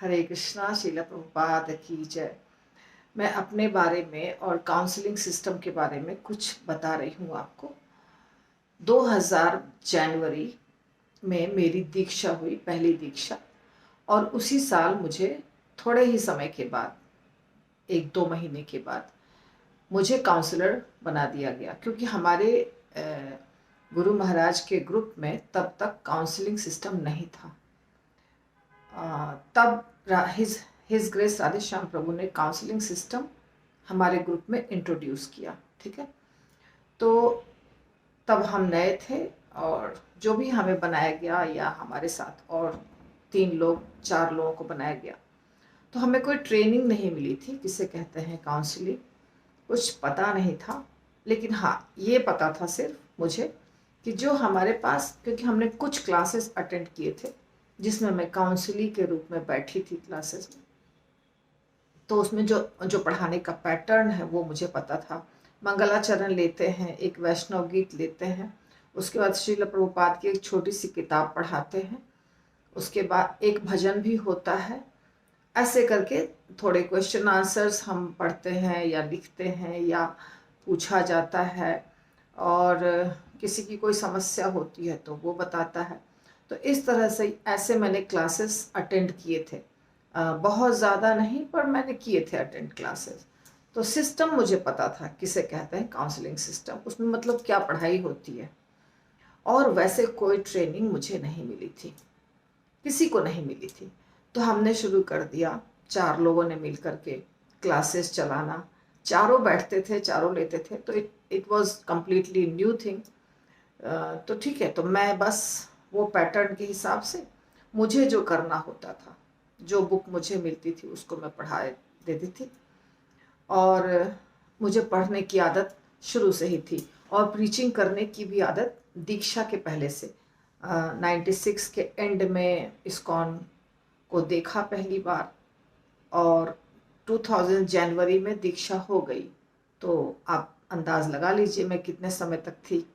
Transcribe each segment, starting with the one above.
हरे कृष्णा, श्रील प्रभुपाद की जय। मैं अपने बारे में और काउंसलिंग सिस्टम के बारे में कुछ बता रही हूँ आपको। 2000 जनवरी में मेरी दीक्षा हुई, पहली दीक्षा, और उसी साल मुझे थोड़े ही समय के बाद, 1-2 महीने के बाद, मुझे काउंसलर बना दिया गया, क्योंकि हमारे गुरु महाराज के ग्रुप में तब तक काउंसलिंग सिस्टम नहीं था। तब हिज ग्रेस राधे श्याम प्रभु ने काउंसलिंग सिस्टम हमारे ग्रुप में इंट्रोड्यूस किया। ठीक है, तो तब हम नए थे और जो भी हमें बनाया गया, या हमारे साथ और 3-4 लोगों को बनाया गया, तो हमें कोई ट्रेनिंग नहीं मिली थी किसे कहते हैं काउंसलिंग, कुछ पता नहीं था। लेकिन हाँ, ये पता था सिर्फ मुझे कि जो हमारे पास, क्योंकि हमने कुछ क्लासेस अटेंड किए थे जिसमें मैं काउंसलिंग के रूप में बैठी थी क्लासेस में, तो उसमें जो जो पढ़ाने का पैटर्न है वो मुझे पता था। मंगलाचरण लेते हैं, एक वैष्णव गीत लेते हैं, उसके बाद श्रील प्रभुपाद की एक छोटी सी किताब पढ़ाते हैं, उसके बाद एक भजन भी होता है। ऐसे करके थोड़े क्वेश्चन आंसर्स हम पढ़ते हैं या लिखते हैं या पूछा जाता है, और किसी की कोई समस्या होती है तो वो बताता है। तो इस तरह से ऐसे मैंने क्लासेस अटेंड किए थे। बहुत ज़्यादा नहीं, पर मैंने किए थे अटेंड क्लासेस। तो सिस्टम मुझे पता था किसे कहते हैं काउंसलिंग सिस्टम, उसमें मतलब क्या पढ़ाई होती है। और वैसे कोई ट्रेनिंग मुझे नहीं मिली थी, किसी को नहीं मिली थी। तो हमने शुरू कर दिया 4 लोगों ने मिल करके क्लासेस चलाना। चारों बैठते थे, चारों लेते थे, तो it was completely new thing. तो ठीक है, तो मैं बस वो पैटर्न के हिसाब से मुझे जो करना होता था, जो बुक मुझे मिलती थी उसको मैं पढ़ा देती थी। और मुझे पढ़ने की आदत शुरू से ही थी, और प्रीचिंग करने की भी आदत दीक्षा के पहले से। 96 के एंड में इस्कॉन को देखा पहली बार, और 2000 जनवरी में दीक्षा हो गई। तो आप अंदाज लगा लीजिए मैं कितने समय तक थी।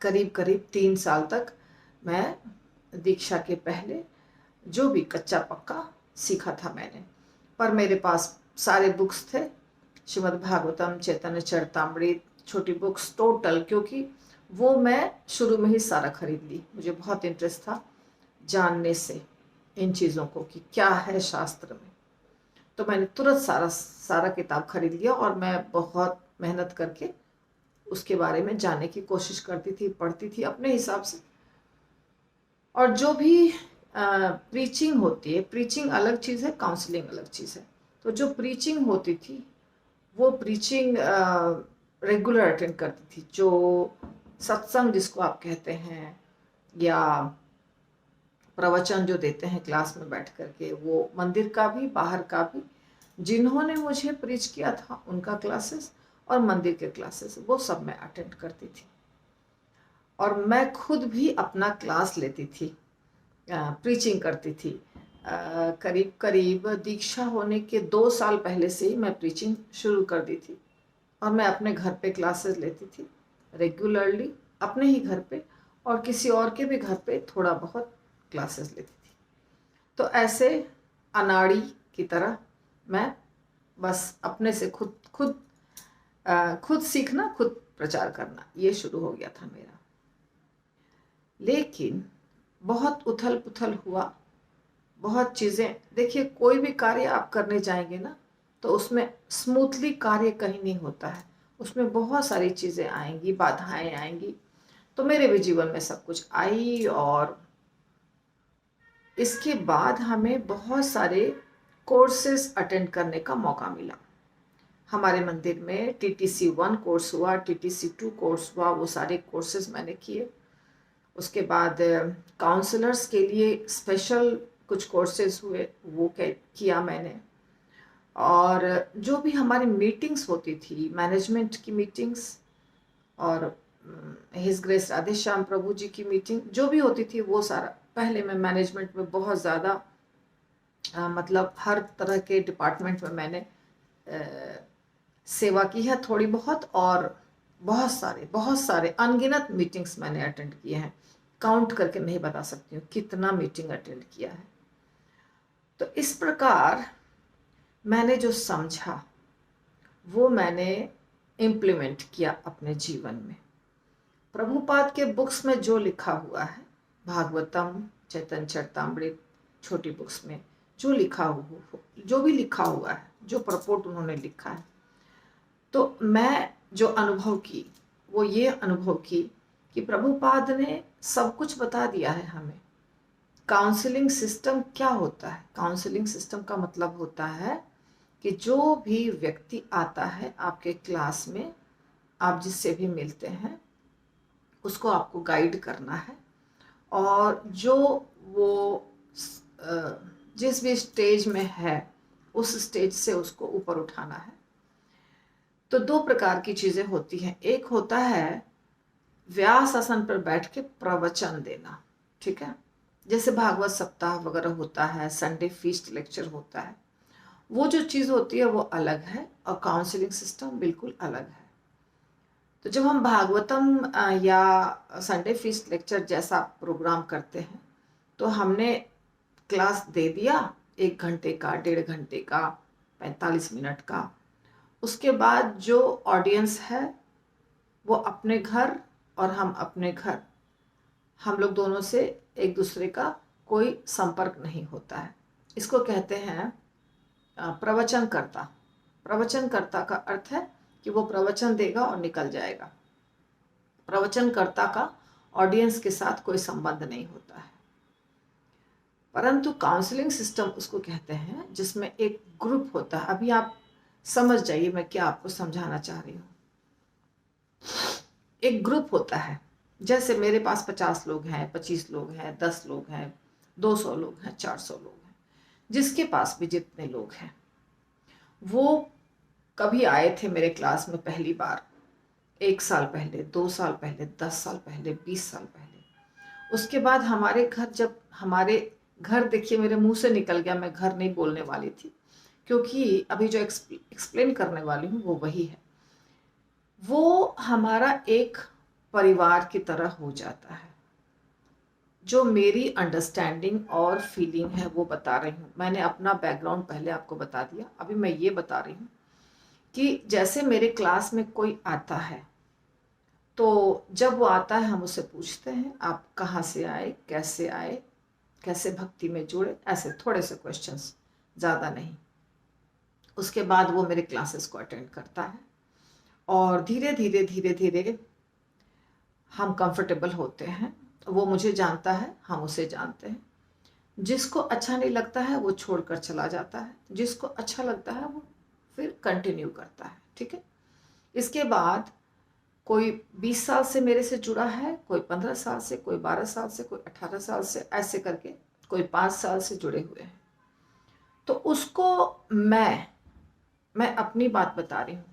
करीब करीब 3 साल तक मैं दीक्षा के पहले जो भी कच्चा पक्का सीखा था मैंने। पर मेरे पास सारे बुक्स थे, श्रीमद् भागवतम, चैतन्य चरितामृत, छोटी बुक्स टोटल, क्योंकि वो मैं शुरू में ही सारा खरीद ली। मुझे बहुत इंटरेस्ट था जानने से इन चीज़ों को कि क्या है शास्त्र में। तो मैंने तुरंत सारा सारा किताब खरीद लिया, और मैं बहुत मेहनत करके उसके बारे में जानने की कोशिश करती थी, पढ़ती थी अपने हिसाब से। और जो भी प्रीचिंग होती है, प्रीचिंग अलग चीज़ है, काउंसलिंग अलग चीज़ है। तो जो प्रीचिंग होती थी वो प्रीचिंग रेगुलर अटेंड करती थी। जो सत्संग जिसको आप कहते हैं, या प्रवचन जो देते हैं क्लास में बैठ करके, वो मंदिर का भी बाहर का भी, जिन्होंने मुझे प्रीच किया था उनका क्लासेस और मंदिर के क्लासेस, वो सब मैं अटेंड करती थी। और मैं खुद भी अपना क्लास लेती थी, प्रीचिंग करती थी। करीब करीब दीक्षा होने के 2 साल पहले से ही मैं प्रीचिंग शुरू कर दी थी, और मैं अपने घर पे क्लासेस लेती थी रेगुलरली, अपने ही घर पे, और किसी और के भी घर पे थोड़ा बहुत क्लासेस लेती थी। तो ऐसे अनाड़ी की तरह मैं बस अपने से खुद खुद खुद सीखना, खुद प्रचार करना, ये शुरू हो गया था मेरा। लेकिन बहुत उथल पुथल हुआ, बहुत चीज़ें। देखिए, कोई भी कार्य आप करने जाएंगे ना, तो उसमें स्मूथली कार्य कहीं नहीं होता है, उसमें बहुत सारी चीज़ें आएंगी, बाधाएं आएंगी। तो मेरे भी जीवन में सब कुछ आई, और इसके बाद हमें बहुत सारे कोर्सेज अटेंड करने का मौका मिला। हमारे मंदिर में TTC 1 कोर्स हुआ, TTC 2 कोर्स हुआ, वो सारे कोर्सेज मैंने किए। उसके बाद काउंसलर्स के लिए स्पेशल कुछ कोर्सेज हुए, वो किया मैंने। और जो भी हमारी मीटिंग्स होती थी, मैनेजमेंट की मीटिंग्स, और हिज ग्रेस राधे श्याम प्रभु जी की मीटिंग जो भी होती थी, वो सारा पहले मैं मैनेजमेंट में बहुत ज़्यादा, मतलब हर तरह के डिपार्टमेंट में मैंने सेवा की है थोड़ी बहुत, और बहुत सारे अनगिनत मीटिंग्स मैंने अटेंड किए हैं। काउंट करके नहीं बता सकती हूँ कितना मीटिंग अटेंड किया है। इस प्रकार मैंने जो समझा वो मैंने इम्प्लीमेंट किया अपने जीवन में। प्रभुपाद के बुक्स में जो लिखा हुआ है, भागवतम, चैतन्य चरितामृत, छोटी बुक्स में जो लिखा हुआ, जो भी लिखा हुआ है, जो प्रपोर्ट उन्होंने लिखा है, तो मैं जो अनुभव की वो ये अनुभव की कि प्रभुपाद ने सब कुछ बता दिया है हमें। काउंसलिंग सिस्टम क्या होता है? काउंसलिंग सिस्टम का मतलब होता है कि जो भी व्यक्ति आता है आपके क्लास में, आप जिससे भी मिलते हैं उसको आपको गाइड करना है, और जो वो जिस भी स्टेज में है उस स्टेज से उसको ऊपर उठाना है। तो दो प्रकार की चीज़ें होती हैं। एक होता है व्यास आसन पर बैठ के प्रवचन देना, ठीक है, जैसे भागवत सप्ताह वगैरह होता है, संडे फीस्ट लेक्चर होता है, वो जो चीज़ होती है वो अलग है, और काउंसलिंग सिस्टम बिल्कुल अलग है। तो जब हम भागवतम या संडे फीस्ट लेक्चर जैसा प्रोग्राम करते हैं तो हमने क्लास दे दिया 1 घंटे का, 1.5 घंटे का, 45 मिनट का। उसके बाद जो ऑडियंस है वो अपने घर और हम अपने घर, हम लोग दोनों से एक दूसरे का कोई संपर्क नहीं होता है। इसको कहते हैं प्रवचनकर्ता। प्रवचनकर्ता का अर्थ है कि वो प्रवचन देगा और निकल जाएगा। प्रवचनकर्ता का ऑडियंस के साथ कोई संबंध नहीं होता है। परंतु काउंसलिंग सिस्टम उसको कहते हैं जिसमें एक ग्रुप होता है। अभी आप समझ जाइए मैं क्या आपको समझाना चाह रही हूँ। एक ग्रुप होता है, जैसे मेरे पास 50 लोग हैं, 25 लोग हैं, 10 लोग हैं, 200 लोग हैं, 400 लोग हैं, जिसके पास भी जितने लोग हैं, वो कभी आए थे मेरे क्लास में पहली बार 1 साल पहले, 2 साल पहले, 10 साल पहले, 20 साल पहले। उसके बाद हमारे घर, जब हमारे घर, देखिए मेरे मुंह से निकल गया, मैं घर नहीं बोलने वाली थी, क्योंकि अभी जो एक्सप्लेन करने वाली हूँ वो वही है। वो हमारा एक परिवार की तरह हो जाता है। जो मेरी अंडरस्टैंडिंग और फीलिंग है वो बता रही हूँ। मैंने अपना बैकग्राउंड पहले आपको बता दिया, अभी मैं ये बता रही हूँ कि जैसे मेरे क्लास में कोई आता है तो जब वो आता है हम उससे पूछते हैं आप कहाँ से आए, कैसे भक्ति में जुड़े, ऐसे थोड़े से क्वेश्चंस, ज़्यादा नहीं। उसके बाद वो मेरे क्लासेस को अटेंड करता है और धीरे धीरे धीरे धीरे हम कंफर्टेबल होते हैं। वो मुझे जानता है, हम उसे जानते हैं। जिसको अच्छा नहीं लगता है वो छोड़कर चला जाता है, जिसको अच्छा लगता है वो फिर कंटिन्यू करता है, ठीक है। इसके बाद कोई 20 साल से मेरे से जुड़ा है, कोई 15 साल से, कोई 12 साल से, कोई 18 साल से, ऐसे करके कोई 5 साल से जुड़े हुए हैं। तो उसको मैं अपनी बात बता रही हूँ।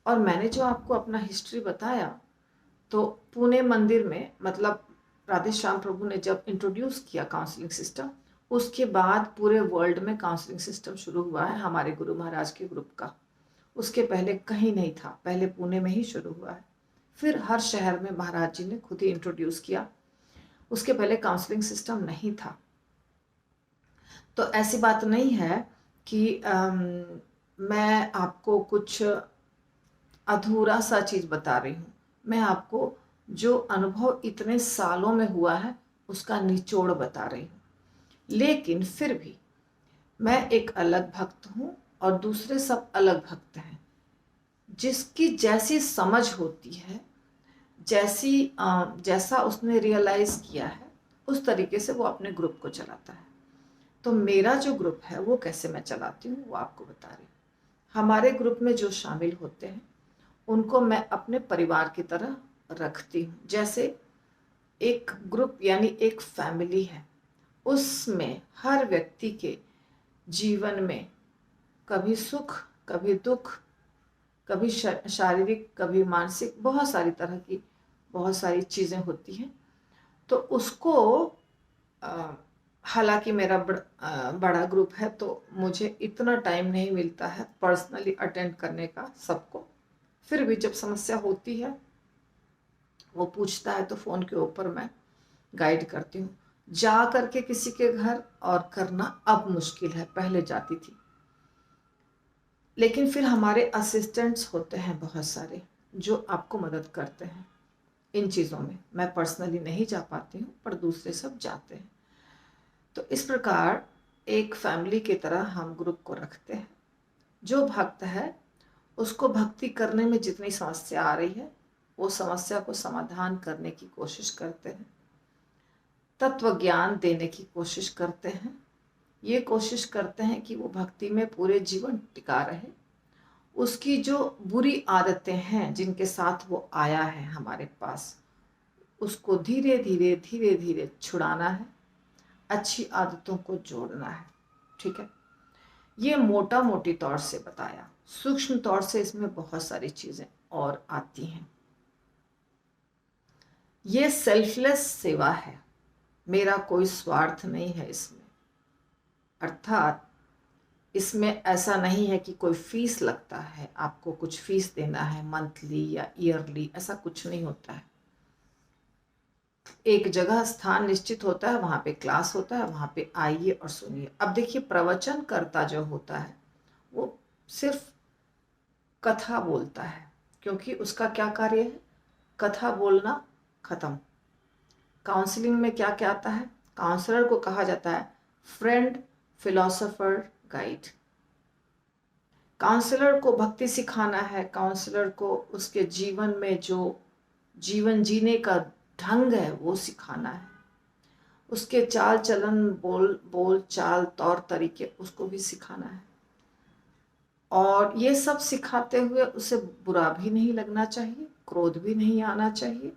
और मैंने जो आपको अपना हिस्ट्री बताया, तो पुणे मंदिर में, मतलब राधे श्याम प्रभु ने जब इंट्रोड्यूस किया काउंसलिंग सिस्टम, उसके बाद पूरे वर्ल्ड में काउंसलिंग सिस्टम शुरू हुआ है हमारे गुरु महाराज के ग्रुप का। उसके पहले कहीं नहीं था, पहले पुणे में ही शुरू हुआ है, फिर हर शहर में महाराज जी ने खुद ही इंट्रोड्यूस किया। उसके पहले काउंसलिंग सिस्टम नहीं था। तो ऐसी बात नहीं है कि मैं आपको कुछ अधूरा सा चीज़ बता रही हूँ। मैं आपको जो अनुभव इतने सालों में हुआ है उसका निचोड़ बता रही हूँ। लेकिन फिर भी मैं एक अलग भक्त हूँ और दूसरे सब अलग भक्त हैं। जिसकी जैसी समझ होती है, जैसा उसने रियलाइज किया है, उस तरीके से वो अपने ग्रुप को चलाता है। तो मेरा जो ग्रुप है वो कैसे मैं चलाती हूँ वो आपको बता रही हूँ। हमारे ग्रुप में जो शामिल होते हैं उनको मैं अपने परिवार की तरह रखती हूँ। जैसे एक ग्रुप यानी एक फैमिली है, उसमें हर व्यक्ति के जीवन में कभी सुख, कभी दुख, कभी शारीरिक, कभी मानसिक, बहुत सारी तरह की बहुत सारी चीज़ें होती हैं। तो उसको हालांकि मेरा बड़ा ग्रुप है तो मुझे इतना टाइम नहीं मिलता है पर्सनली अटेंड करने का सबको। फिर भी जब समस्या होती है, वो पूछता है तो फ़ोन के ऊपर मैं गाइड करती हूँ। जा करके किसी के घर और करना अब मुश्किल है, पहले जाती थी। लेकिन फिर हमारे असिस्टेंट्स होते हैं बहुत सारे जो आपको मदद करते हैं इन चीज़ों में। मैं पर्सनली नहीं जा पाती हूँ, पर दूसरे सब जाते हैं। तो इस प्रकार एक फैमिली की तरह हम ग्रुप को रखते हैं। जो भक्त है उसको भक्ति करने में जितनी समस्या आ रही है वो समस्या को समाधान करने की कोशिश करते हैं, तत्व ज्ञान देने की कोशिश करते हैं, ये कोशिश करते हैं कि वो भक्ति में पूरे जीवन टिका रहे। उसकी जो बुरी आदतें हैं जिनके साथ वो आया है हमारे पास, उसको धीरे धीरे धीरे धीरे छुड़ाना है, अच्छी आदतों को जोड़ना है। ठीक है, ये मोटा मोटी तौर से बताया। सूक्ष्म तौर से इसमें बहुत सारी चीजें और आती हैं। ये सेल्फलेस सेवा है, मेरा कोई स्वार्थ नहीं है इसमें। अर्थात इसमें ऐसा नहीं है कि कोई फीस लगता है, आपको कुछ फीस देना है मंथली या ईयरली, ऐसा कुछ नहीं होता है। एक जगह स्थान निश्चित होता है, वहां पे क्लास होता है, वहां पे आइए और सुनिए। अब देखिए, प्रवचन करता जो होता है वो सिर्फ कथा बोलता है, क्योंकि उसका क्या कार्य है? कथा बोलना, खत्म। काउंसलिंग में क्या क्या आता है? काउंसलर को कहा जाता है फ्रेंड, फिलोसोफर, गाइड। काउंसलर को भक्ति सिखाना है, काउंसलर को उसके जीवन में जो जीवन जीने का ढंग है वो सिखाना है, उसके चाल चलन, बोल चाल, तौर तरीके, उसको भी सिखाना है। और ये सब सिखाते हुए उसे बुरा भी नहीं लगना चाहिए, क्रोध भी नहीं आना चाहिए,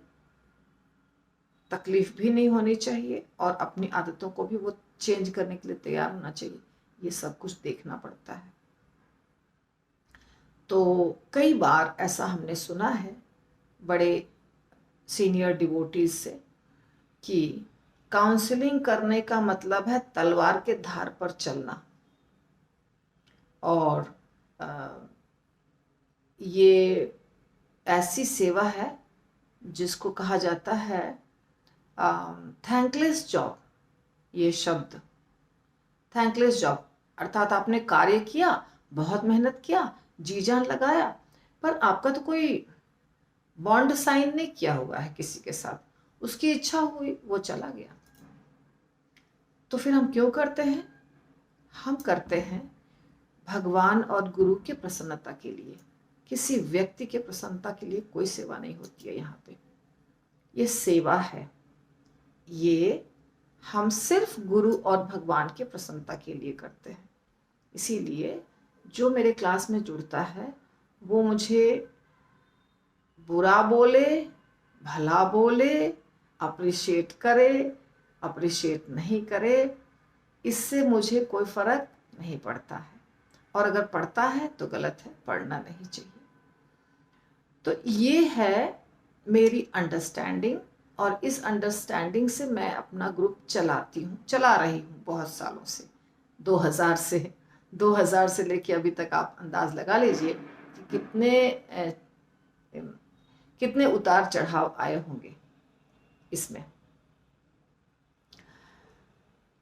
तकलीफ भी नहीं होनी चाहिए, और अपनी आदतों को भी वो चेंज करने के लिए तैयार होना चाहिए। ये सब कुछ देखना पड़ता है। तो कई बार ऐसा हमने सुना है बड़े सीनियर डिवोटीज से कि काउंसलिंग करने का मतलब है तलवार के धार पर चलना। और ये ऐसी सेवा है जिसको कहा जाता है थैंकलेस जॉब। ये शब्द थैंकलेस जॉब, अर्थात आपने कार्य किया, बहुत मेहनत किया, जी जान लगाया, पर आपका तो कोई बॉन्ड साइन नहीं किया हुआ है किसी के साथ, उसकी इच्छा हुई वो चला गया। तो फिर हम क्यों करते हैं? हम करते हैं भगवान और गुरु के प्रसन्नता के लिए। किसी व्यक्ति के प्रसन्नता के लिए कोई सेवा नहीं होती है यहाँ पे। ये सेवा है, ये हम सिर्फ गुरु और भगवान के प्रसन्नता के लिए करते हैं। इसीलिए जो मेरे क्लास में जुड़ता है वो मुझे बुरा बोले, भला बोले, अप्रिशिएट करे, अप्रिशिएट नहीं करे, इससे मुझे कोई फर्क नहीं पड़ता है। और अगर पड़ता है तो गलत है, पढ़ना नहीं चाहिए। तो ये है मेरी अंडरस्टैंडिंग, और इस अंडरस्टैंडिंग से मैं अपना ग्रुप चला रही हूँ बहुत सालों से। 2000 से लेके अभी तक आप अंदाज लगा लीजिए कि कितने उतार चढ़ाव आए होंगे इसमें।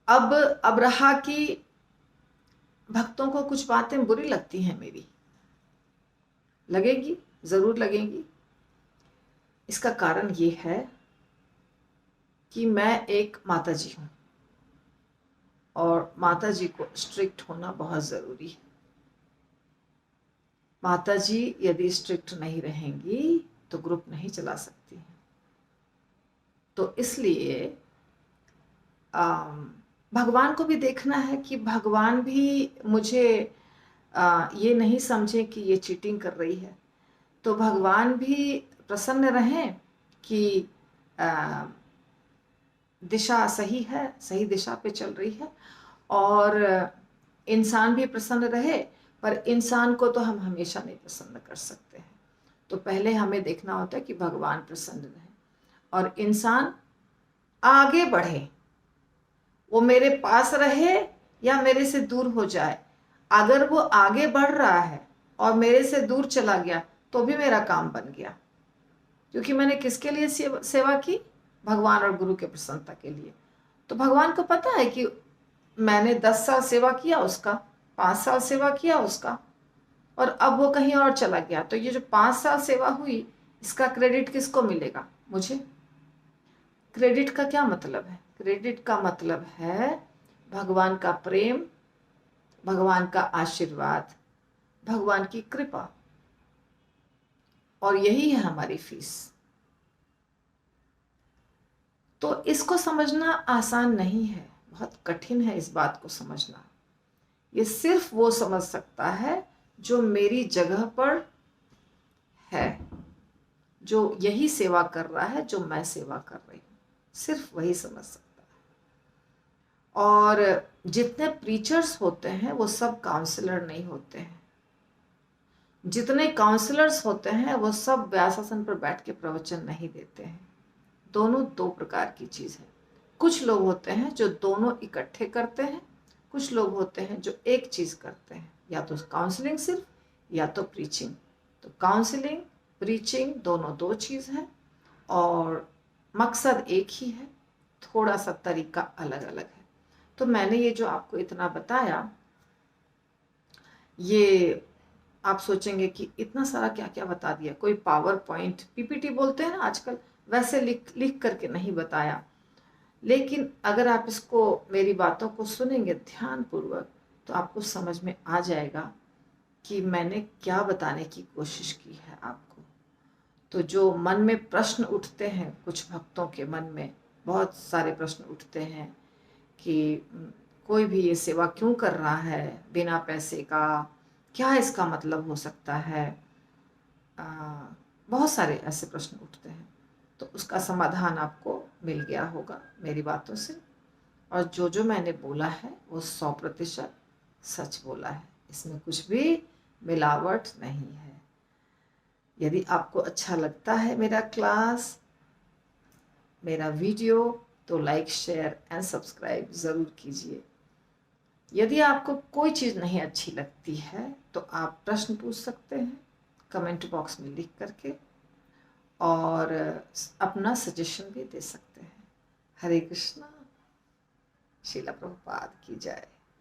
अब रहा कि भक्तों को कुछ बातें बुरी लगती हैं मेरी, लगेगी, जरूर लगेगी। इसका कारण ये है कि मैं एक माताजी हूं, और माताजी को स्ट्रिक्ट होना बहुत जरूरी है। माताजी यदि स्ट्रिक्ट नहीं रहेंगी तो ग्रुप नहीं चला सकती हैं। तो इसलिए भगवान को भी देखना है कि भगवान भी मुझे ये नहीं समझे कि ये चीटिंग कर रही है। तो भगवान भी प्रसन्न रहें कि दिशा सही है, सही दिशा पे चल रही है, और इंसान भी प्रसन्न रहे। पर इंसान को तो हम हमेशा नहीं प्रसन्न कर सकते हैं। तो पहले हमें देखना होता है कि भगवान प्रसन्न रहे और इंसान आगे बढ़े, वो मेरे पास रहे या मेरे से दूर हो जाए। अगर वो आगे बढ़ रहा है और मेरे से दूर चला गया तो भी मेरा काम बन गया, क्योंकि मैंने किसके लिए सेवा की? भगवान और गुरु के प्रसन्नता के लिए। तो भगवान को पता है कि मैंने 10 साल सेवा किया उसका, 5 साल सेवा किया उसका, और अब वो कहीं और चला गया, तो ये जो 5 साल सेवा हुई इसका क्रेडिट किसको मिलेगा? मुझे। क्रेडिट का क्या मतलब है? क्रेडिट का मतलब है भगवान का प्रेम, भगवान का आशीर्वाद, भगवान की कृपा, और यही है हमारी फीस। तो इसको समझना आसान नहीं है, बहुत कठिन है इस बात को समझना। ये सिर्फ वो समझ सकता है जो मेरी जगह पर है, जो यही सेवा कर रहा है जो मैं सेवा कर रही हूँ, सिर्फ वही समझ सकता है। और जितने प्रीचर्स होते हैं वो सब काउंसलर नहीं होते हैं। जितने काउंसलर्स होते हैं वो सब व्यासासन पर बैठ के प्रवचन नहीं देते हैं। दोनों दो प्रकार की चीज़ है। कुछ लोग होते हैं जो दोनों इकट्ठे करते हैं, कुछ लोग होते हैं जो एक चीज़ करते हैं, या तो काउंसलिंग सिर्फ या तो प्रीचिंग। तो काउंसलिंग प्रीचिंग दोनों दो चीज़ है और मकसद एक ही है, थोड़ा सा तरीका अलग अलग है। तो मैंने ये जो आपको इतना बताया, ये आप सोचेंगे कि इतना सारा क्या क्या बता दिया, कोई पावर पॉइंट पीपीटी बोलते हैं ना आजकल, वैसे लिख लिख करके नहीं बताया। लेकिन अगर आप इसको, मेरी बातों को सुनेंगे ध्यान पूर्वक, तो आपको समझ में आ जाएगा कि मैंने क्या बताने की कोशिश की है आपको। तो जो मन में प्रश्न उठते हैं, कुछ भक्तों के मन में बहुत सारे प्रश्न उठते हैं कि कोई भी ये सेवा क्यों कर रहा है बिना पैसे का, क्या इसका मतलब हो सकता है, बहुत सारे ऐसे प्रश्न उठते हैं। तो उसका समाधान आपको मिल गया होगा मेरी बातों से। और जो जो मैंने बोला है वो 100% सच बोला है, इसमें कुछ भी मिलावट नहीं है। यदि आपको अच्छा लगता है मेरा क्लास, मेरा वीडियो, तो लाइक शेयर एंड सब्सक्राइब ज़रूर कीजिए। यदि आपको कोई चीज़ नहीं अच्छी लगती है तो आप प्रश्न पूछ सकते हैं कमेंट बॉक्स में लिख करके, और अपना सजेशन भी दे सकते हैं। हरे कृष्णा। श्रील प्रभुपाद की जय।